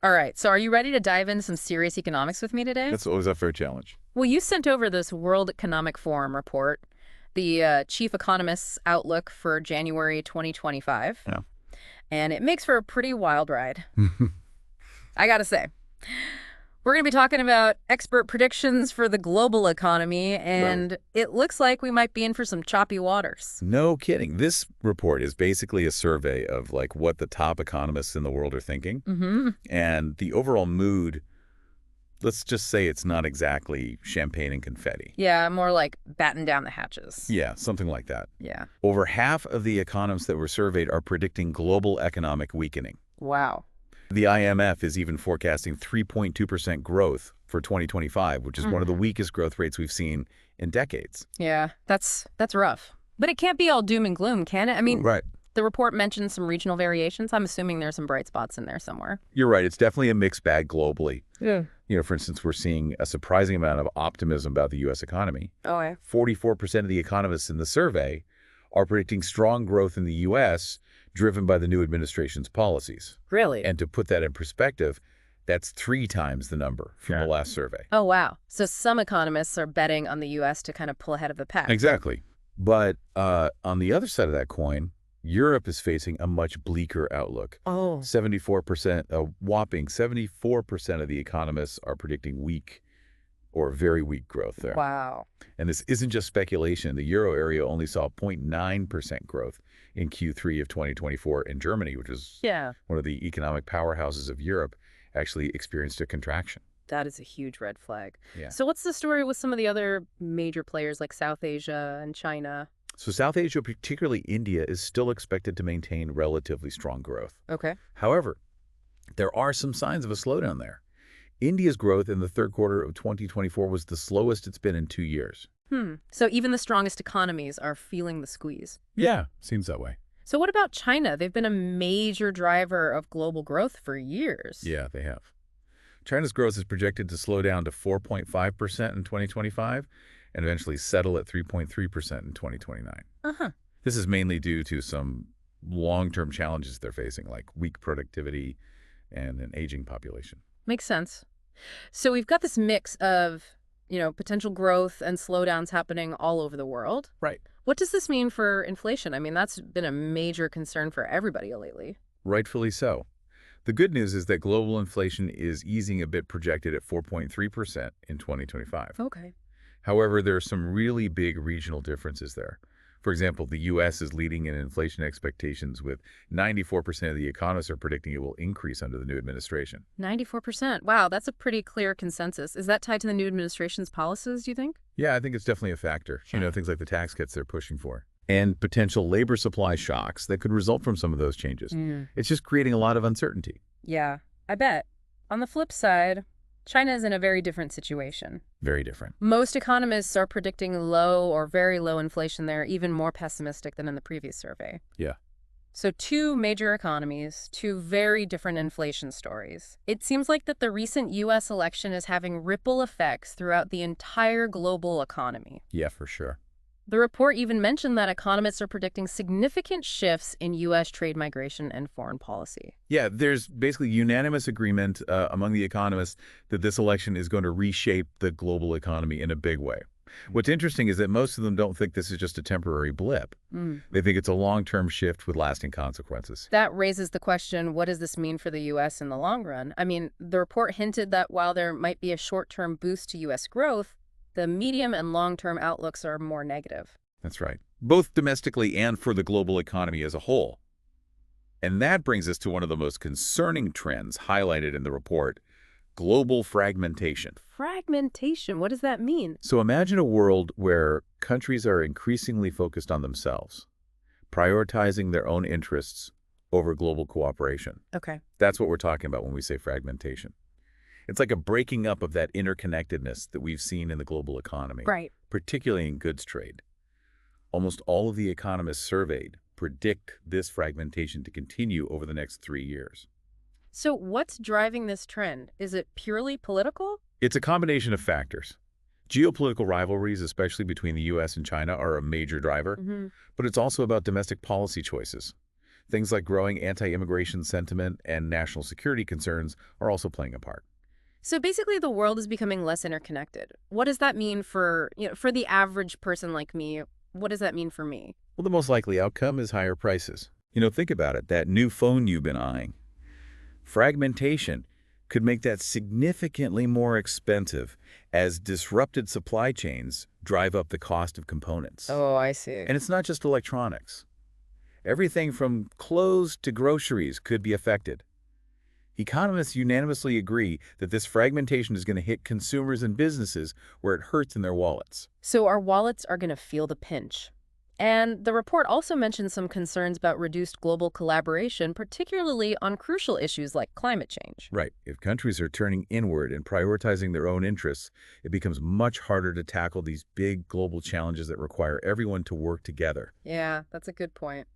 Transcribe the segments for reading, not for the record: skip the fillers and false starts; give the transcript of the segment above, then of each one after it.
All right, so are you ready to dive into some serious economics with me today? That's always a fair challenge. Well, you sent over this World Economic Forum report, the Chief Economists Outlook for January 2025, Yeah. and it makes for a pretty wild ride. I gotta say. We're going to be talking about expert predictions for the global economy, and it looks like we might be in for some choppy waters. No kidding. This report is basically a survey of like what the top economists in the world are thinking. And the overall mood, let's just say it's not exactly champagne and confetti. Yeah, more like batten down the hatches. Yeah, something like that. Yeah. Over half of the economists that were surveyed are predicting global economic weakening. Wow. The IMF is even forecasting 3.2% growth for 2025, which is one of the weakest growth rates we've seen in decades. Yeah, that's rough. But it can't be all doom and gloom, can it? I mean, Right. the report mentions some regional variations. I'm assuming there's some bright spots in there somewhere. You're right. It's definitely a mixed bag globally. Yeah. For instance, we're seeing a surprising amount of optimism about the U.S. economy. Oh, yeah. 44% of the economists in the survey are predicting strong growth in the U.S., driven by the new administration's policies. Really? And to put that in perspective, that's 3 times the number from the last survey. Oh, wow. So some economists are betting on the U.S. to kind of pull ahead of the pack. Exactly. But on the other side of that coin, Europe is facing a much bleaker outlook. Oh. 74%, a whopping 74% of the economists are predicting weak or very weak growth there. Wow. And this isn't just speculation. The euro area only saw 0.9% growth in Q3 of 2024, and Germany, which is one of the economic powerhouses of Europe, actually experienced a contraction. That is a huge red flag. Yeah. So what's the story with some of the other major players like South Asia and China? So South Asia, particularly India, is still expected to maintain relatively strong growth. Okay. However, there are some signs of a slowdown there. India's growth in the third quarter of 2024 was the slowest it's been in 2 years. So even the strongest economies are feeling the squeeze. Yeah, seems that way. So what about China? They've been a major driver of global growth for years. Yeah, they have. China's growth is projected to slow down to 4.5% in 2025 and eventually settle at 3.3% in 2029. This is mainly due to some long-term challenges they're facing, like weak productivity and an aging population. Makes sense. So we've got this mix of, potential growth and slowdowns happening all over the world. Right. What does this mean for inflation? I mean, that's been a major concern for everybody lately. Rightfully so. The good news is that global inflation is easing a bit, projected at 4.3% in 2025. Okay. However, there are some really big regional differences there. For example, the U.S. is leading in inflation expectations, with 94% of the economists are predicting it will increase under the new administration. 94%. Wow, that's a pretty clear consensus. Is that tied to the new administration's policies, do you think? Yeah, I think it's definitely a factor. Things like the tax cuts they're pushing for. And potential labor supply shocks that could result from some of those changes. It's just creating a lot of uncertainty. Yeah, I bet. On the flip side, China is in a very different situation. Very different. Most economists are predicting low or very low inflation there, even more pessimistic than in the previous survey. Yeah. So 2 major economies, 2 very different inflation stories. It seems like that the recent U.S. election is having ripple effects throughout the entire global economy. Yeah, for sure. The report even mentioned that economists are predicting significant shifts in U.S. trade migration and foreign policy. Yeah, there's basically unanimous agreement among the economists that this election is going to reshape the global economy in a big way. What's interesting is that most of them don't think this is just a temporary blip. They think it's a long-term shift with lasting consequences. That raises the question, what does this mean for the U.S. in the long run? I mean, the report hinted that while there might be a short-term boost to U.S. growth, the medium and long-term outlooks are more negative. That's right. Both domestically and for the global economy as a whole. And that brings us to one of the most concerning trends highlighted in the report: global fragmentation. Fragmentation? What does that mean? So imagine a world where countries are increasingly focused on themselves, prioritizing their own interests over global cooperation. Okay. That's what we're talking about when we say fragmentation. It's like a breaking up of that interconnectedness that we've seen in the global economy, Right. particularly in goods trade. Almost all of the economists surveyed predict this fragmentation to continue over the next 3 years. So what's driving this trend? Is it purely political? It's a combination of factors. Geopolitical rivalries, especially between the U.S. and China, are a major driver, but it's also about domestic policy choices. Things like growing anti-immigration sentiment and national security concerns are also playing a part. So basically, the world is becoming less interconnected. What does that mean for, for the average person like me? What does that mean for me? Well, the most likely outcome is higher prices. Think about it, that new phone you've been eyeing. Fragmentation could make that significantly more expensive as disrupted supply chains drive up the cost of components. Oh, I see. And it's not just electronics. Everything from clothes to groceries could be affected. Economists unanimously agree that this fragmentation is going to hit consumers and businesses where it hurts in their wallets. So our wallets are going to feel the pinch. And the report also mentions some concerns about reduced global collaboration, particularly on crucial issues like climate change. Right. If countries are turning inward and prioritizing their own interests, it becomes much harder to tackle these big global challenges that require everyone to work together. Yeah, that's a good point.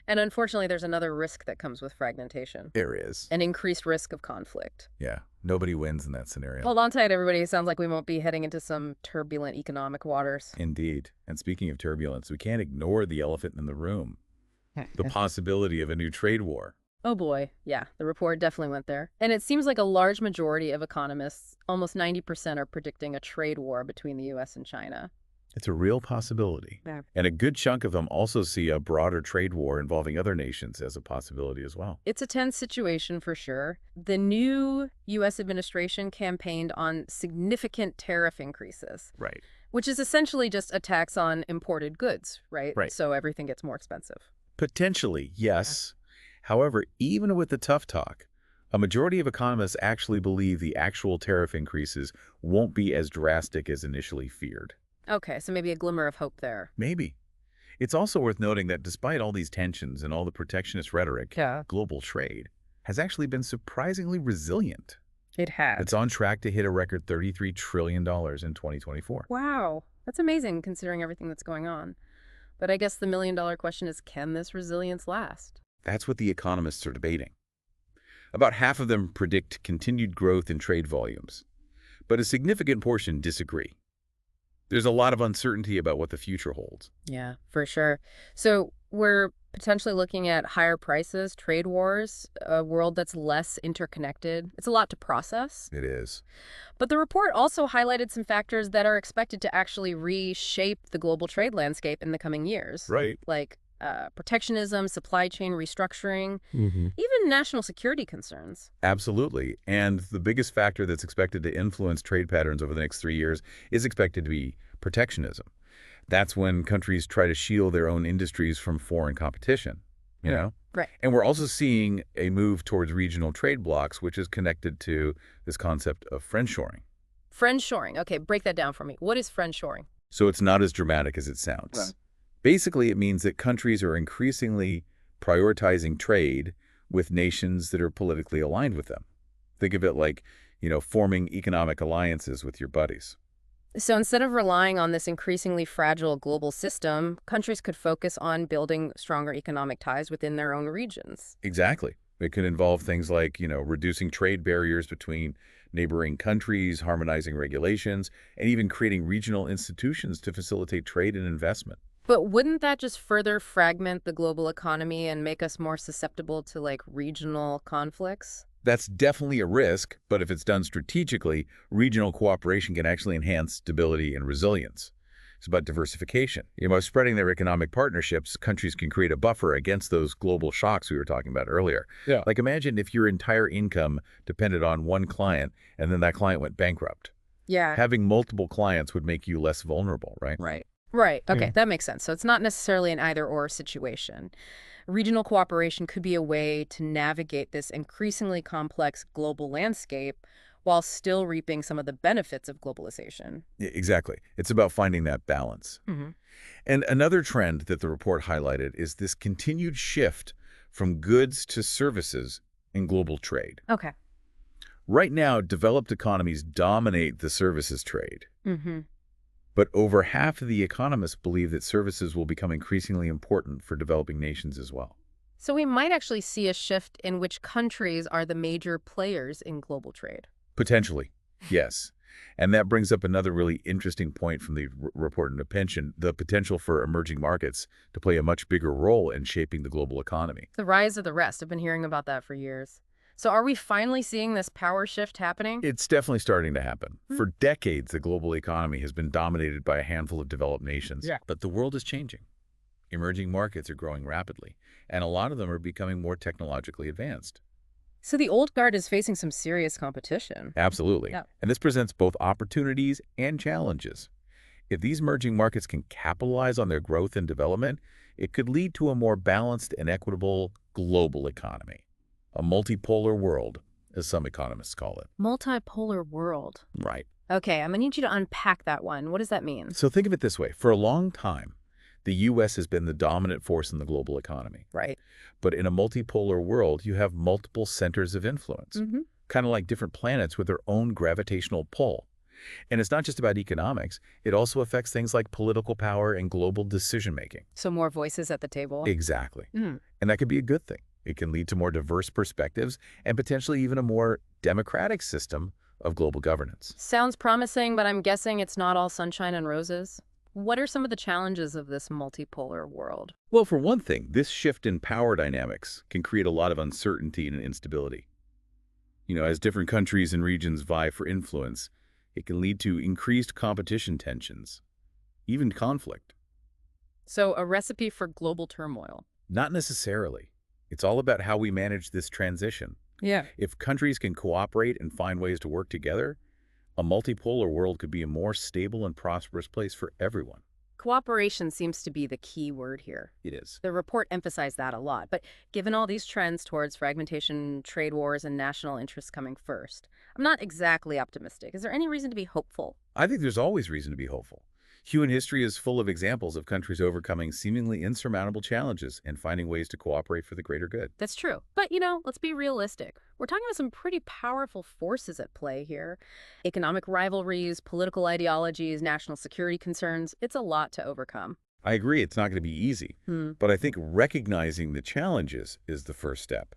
And unfortunately, there's another risk that comes with fragmentation. There is. An increased risk of conflict. Yeah. Nobody wins in that scenario. Hold on tight, everybody. It sounds like we won't be heading into some turbulent economic waters. Indeed. And speaking of turbulence, we can't ignore the elephant in the room. The possibility of a new trade war. Oh boy, yeah, the report definitely went there. And it seems like a large majority of economists, almost 90%, are predicting a trade war between the U.S. and China. It's a real possibility. Yeah. And a good chunk of them also see a broader trade war involving other nations as a possibility as well. It's a tense situation for sure. The new U.S. administration campaigned on significant tariff increases. Right. Which is essentially just a tax on imported goods, right? Right. So everything gets more expensive. Potentially, yes. However, even with the tough talk, a majority of economists actually believe the actual tariff increases won't be as drastic as initially feared. Okay, so maybe a glimmer of hope there. Maybe. It's also worth noting that despite all these tensions and all the protectionist rhetoric, global trade has actually been surprisingly resilient. It has. It's on track to hit a record $33 trillion in 2024. Wow, that's amazing considering everything that's going on. But I guess the million-dollar question is, can this resilience last? That's what the economists are debating. About half of them predict continued growth in trade volumes, but a significant portion disagree. There's a lot of uncertainty about what the future holds. Yeah, for sure. So we're potentially looking at higher prices, trade wars, a world that's less interconnected. It's a lot to process. It is. But the report also highlighted some factors that are expected to actually reshape the global trade landscape in the coming years. Right. Like protectionism, supply chain restructuring, Mm-hmm. even national security concerns. Absolutely. And the biggest factor that's expected to influence trade patterns over the next 3 years is expected to be protectionism. That's when countries try to shield their own industries from foreign competition, you know? Right. And we're also seeing a move towards regional trade blocs, which is connected to this concept of friendshoring. Friendshoring. Okay, break that down for me. What is friendshoring? So it's not as dramatic as it sounds. Right. Basically, it means that countries are increasingly prioritizing trade with nations that are politically aligned with them. Think of it like, forming economic alliances with your buddies. So instead of relying on this increasingly fragile global system, countries could focus on building stronger economic ties within their own regions. Exactly. It could involve things like, reducing trade barriers between neighboring countries, harmonizing regulations, and even creating regional institutions to facilitate trade and investment. But wouldn't that just further fragment the global economy and make us more susceptible to, regional conflicts? That's definitely a risk, but if it's done strategically, regional cooperation can actually enhance stability and resilience. It's about diversification. By spreading their economic partnerships, countries can create a buffer against those global shocks we were talking about earlier. Yeah. Like imagine if your entire income depended on one client and then that client went bankrupt. Yeah. Having multiple clients would make you less vulnerable, right? Right. Okay, Yeah. that makes sense. So it's not necessarily an either-or situation. Regional cooperation could be a way to navigate this increasingly complex global landscape while still reaping some of the benefits of globalization. Exactly. It's about finding that balance. Mm-hmm. And another trend that the report highlighted is this continued shift from goods to services in global trade. Okay. Right now, developed economies dominate the services trade. Mm-hmm. But over half of the economists believe that services will become increasingly important for developing nations as well. So we might actually see a shift in which countries are the major players in global trade. Potentially, yes. And that brings up another really interesting point from the report into pension, the potential for emerging markets to play a much bigger role in shaping the global economy. The rise of the rest. I've been hearing about that for years. So are we finally seeing this power shift happening? It's definitely starting to happen. Hmm. For decades, the global economy has been dominated by a handful of developed nations. Yeah. But the world is changing. Emerging markets are growing rapidly, and a lot of them are becoming more technologically advanced. So the old guard is facing some serious competition. Absolutely. Yeah. And this presents both opportunities and challenges. If these emerging markets can capitalize on their growth and development, it could lead to a more balanced and equitable global economy. A multipolar world, as some economists call it. Multipolar world. Right. Okay, I'm gonna need you to unpack that one. What does that mean? So think of it this way. For a long time, the U.S. has been the dominant force in the global economy. Right. But in a multipolar world, you have multiple centers of influence, Mm-hmm. kind of like different planets with their own gravitational pull. And it's not just about economics. It also affects things like political power and global decision-making. So more voices at the table. Exactly. Mm. And that could be a good thing. It can lead to more diverse perspectives and potentially even a more democratic system of global governance. Sounds promising, but I'm guessing it's not all sunshine and roses. What are some of the challenges of this multipolar world? Well, for one thing, this shift in power dynamics can create a lot of uncertainty and instability. As different countries and regions vie for influence, it can lead to increased competition tensions, even conflict. So a recipe for global turmoil. Not necessarily. It's all about how we manage this transition. Yeah. If countries can cooperate and find ways to work together, a multipolar world could be a more stable and prosperous place for everyone. Cooperation seems to be the key word here. It is. The report emphasized that a lot, but given all these trends towards fragmentation, trade wars, and national interests coming first, I'm not exactly optimistic. Is there any reason to be hopeful? I think there's always reason to be hopeful. Human history is full of examples of countries overcoming seemingly insurmountable challenges and finding ways to cooperate for the greater good. That's true. But, let's be realistic. We're talking about some pretty powerful forces at play here. Economic rivalries, political ideologies, national security concerns. It's a lot to overcome. I agree it's not going to be easy, but I think recognizing the challenges is the first step.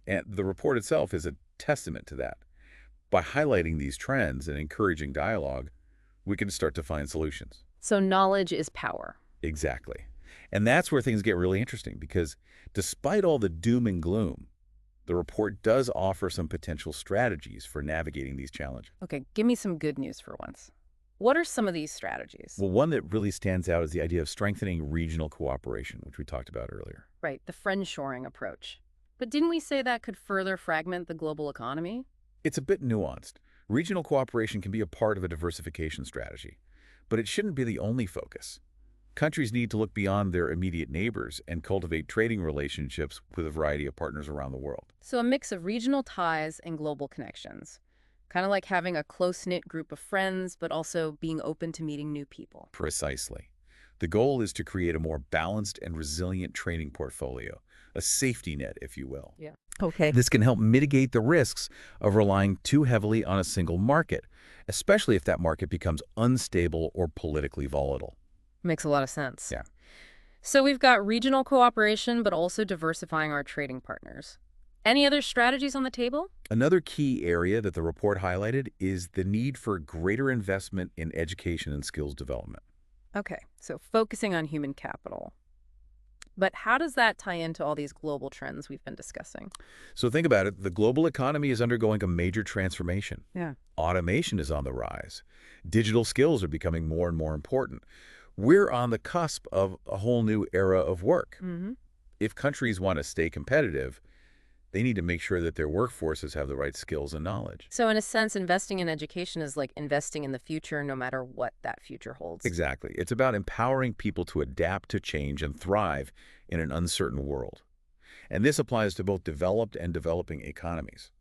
And the report itself is a testament to that. By highlighting these trends and encouraging dialogue, we can start to find solutions. So knowledge is power. Exactly. And that's where things get really interesting because despite all the doom and gloom, the report does offer some potential strategies for navigating these challenges. Okay, give me some good news for once. What are some of these strategies? Well, one that really stands out is the idea of strengthening regional cooperation, which we talked about earlier. Right, the friendshoring approach. But didn't we say that could further fragment the global economy? It's a bit nuanced. Regional cooperation can be a part of a diversification strategy, but it shouldn't be the only focus. Countries need to look beyond their immediate neighbors and cultivate trading relationships with a variety of partners around the world. So a mix of regional ties and global connections. Kind of like having a close-knit group of friends, but also being open to meeting new people. Precisely. The goal is to create a more balanced and resilient trading portfolio, a safety net, if you will. Yeah. Okay. This can help mitigate the risks of relying too heavily on a single market, especially if that market becomes unstable or politically volatile. Makes a lot of sense. Yeah. So we've got regional cooperation, but also diversifying our trading partners. Any other strategies on the table? Another key area that the report highlighted is the need for greater investment in education and skills development. Okay, so focusing on human capital. But how does that tie into all these global trends we've been discussing? So think about it. The global economy is undergoing a major transformation. Yeah. Automation is on the rise. Digital skills are becoming more and more important. We're on the cusp of a whole new era of work. Mm-hmm. If countries want to stay competitive, they need to make sure that their workforces have the right skills and knowledge. So in a sense, investing in education is like investing in the future, no matter what that future holds. Exactly. It's about empowering people to adapt to change and thrive in an uncertain world. And this applies to both developed and developing economies.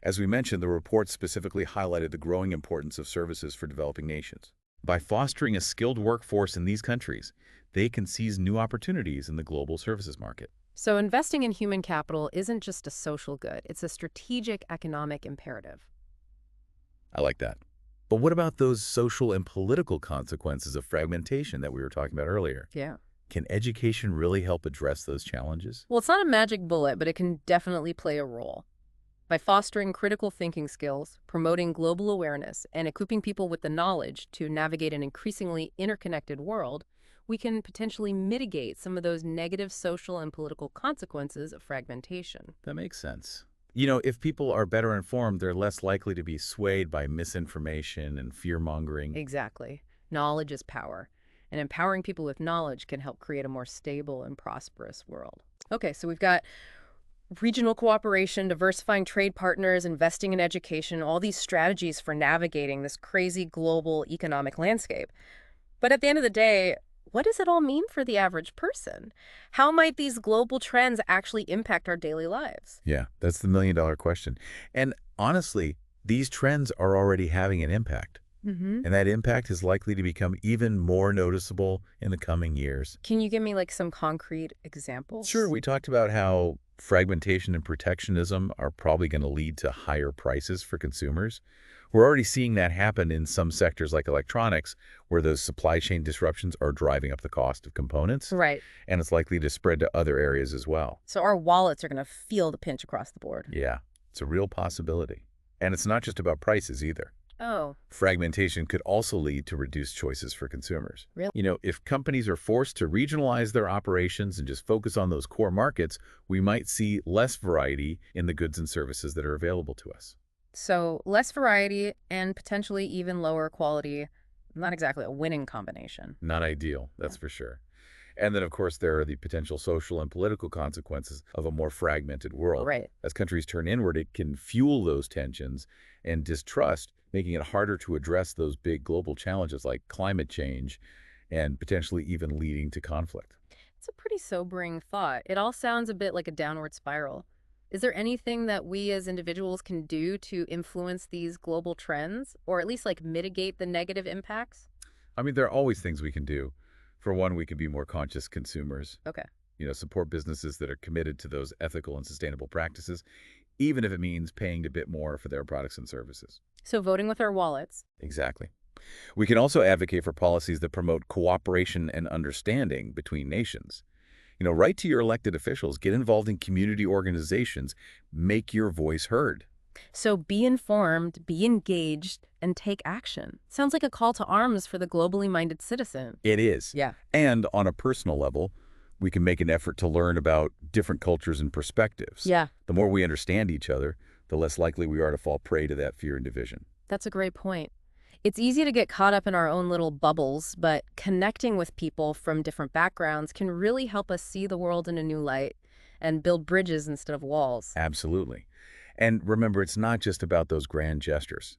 As we mentioned, the report specifically highlighted the growing importance of services for developing nations. By fostering a skilled workforce in these countries, they can seize new opportunities in the global services market. So investing in human capital isn't just a social good, it's a strategic economic imperative. I like that. But what about those social and political consequences of fragmentation that we were talking about earlier? Yeah. Can education really help address those challenges? Well, it's not a magic bullet, but it can definitely play a role. By fostering critical thinking skills, promoting global awareness, and equipping people with the knowledge to navigate an increasingly interconnected world, we can potentially mitigate some of those negative social and political consequences of fragmentation. That makes sense. You know, if people are better informed, they're less likely to be swayed by misinformation and fear-mongering. Exactly. Knowledge is power, and empowering people with knowledge can help create a more stable and prosperous world. Okay, so we've got regional cooperation, diversifying trade partners, investing in education, all these strategies for navigating this crazy global economic landscape. But at the end of the day, what does it all mean for the average person? How might these global trends actually impact our daily lives? Yeah, that's the million-dollar question. And honestly, these trends are already having an impact. Mm-hmm. And that impact is likely to become even more noticeable in the coming years. Can you give me like some concrete examples? Sure, we talked about how fragmentation and protectionism are probably going to lead to higher prices for consumers. We're already seeing that happen in some sectors like electronics, where those supply chain disruptions are driving up the cost of components, Right. and it's likely to spread to other areas as well. So our wallets are going to feel the pinch across the board. Yeah, it's a real possibility. And it's not just about prices either. Oh, Fragmentation could also lead to reduced choices for consumers. really? You know, if companies are forced to regionalize their operations and just focus on those core markets, we might see less variety in the goods and services that are available to us. So less variety and potentially even lower quality. Not exactly a winning combination. Not ideal, that's for sure. And then, of course, there are the potential social and political consequences of a more fragmented world. Right. As countries turn inward, it can fuel those tensions and distrust, making it harder to address those big global challenges like climate change and potentially even leading to conflict. It's a pretty sobering thought. It all sounds a bit like a downward spiral. Is there anything that we as individuals can do to influence these global trends, or at least like mitigate the negative impacts? I mean, there are always things we can do. For one, we can be more conscious consumers, Okay. support businesses that are committed to those ethical and sustainable practices, even if it means paying a bit more for their products and services. So voting with our wallets. Exactly. We can also advocate for policies that promote cooperation and understanding between nations. Write to your elected officials, get involved in community organizations, make your voice heard. So be informed, be engaged, and take action. Sounds like a call to arms for the globally minded citizen. It is. Yeah. And on a personal level, we can make an effort to learn about different cultures and perspectives. Yeah, The more we understand each other, the less likely we are to fall prey to that fear and division. that's a great point. It's easy to get caught up in our own little bubbles, but connecting with people from different backgrounds can really help us see the world in a new light and build bridges instead of walls. Absolutely. And remember, it's not just about those grand gestures.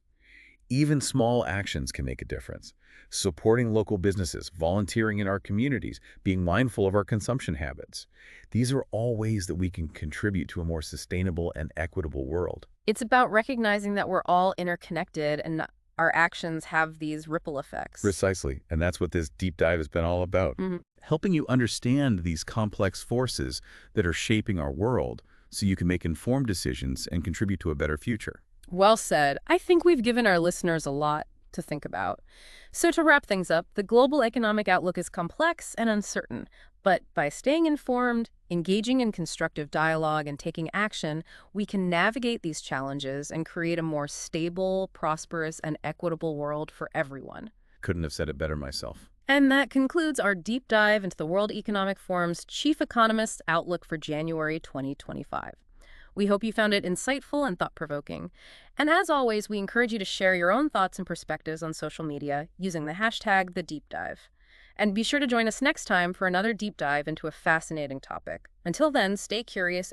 Even small actions can make a difference. Supporting local businesses, volunteering in our communities, being mindful of our consumption habits. These are all ways that we can contribute to a more sustainable and equitable world. It's about recognizing that we're all interconnected and our actions have these ripple effects. Precisely. And that's what this deep dive has been all about. Helping you understand these complex forces that are shaping our world so you can make informed decisions and contribute to a better future. Well said. I think we've given our listeners a lot to think about. So to wrap things up, the global economic outlook is complex and uncertain, but by staying informed, engaging in constructive dialogue, and taking action, we can navigate these challenges and create a more stable, prosperous, and equitable world for everyone. Couldn't have said it better myself. And that concludes our deep dive into the World Economic Forum's Chief Economists Outlook for January 2025. We hope you found it insightful and thought-provoking. And as always, we encourage you to share your own thoughts and perspectives on social media using the hashtag #TheDeepDive. And be sure to join us next time for another deep dive into a fascinating topic. Until then, stay curious and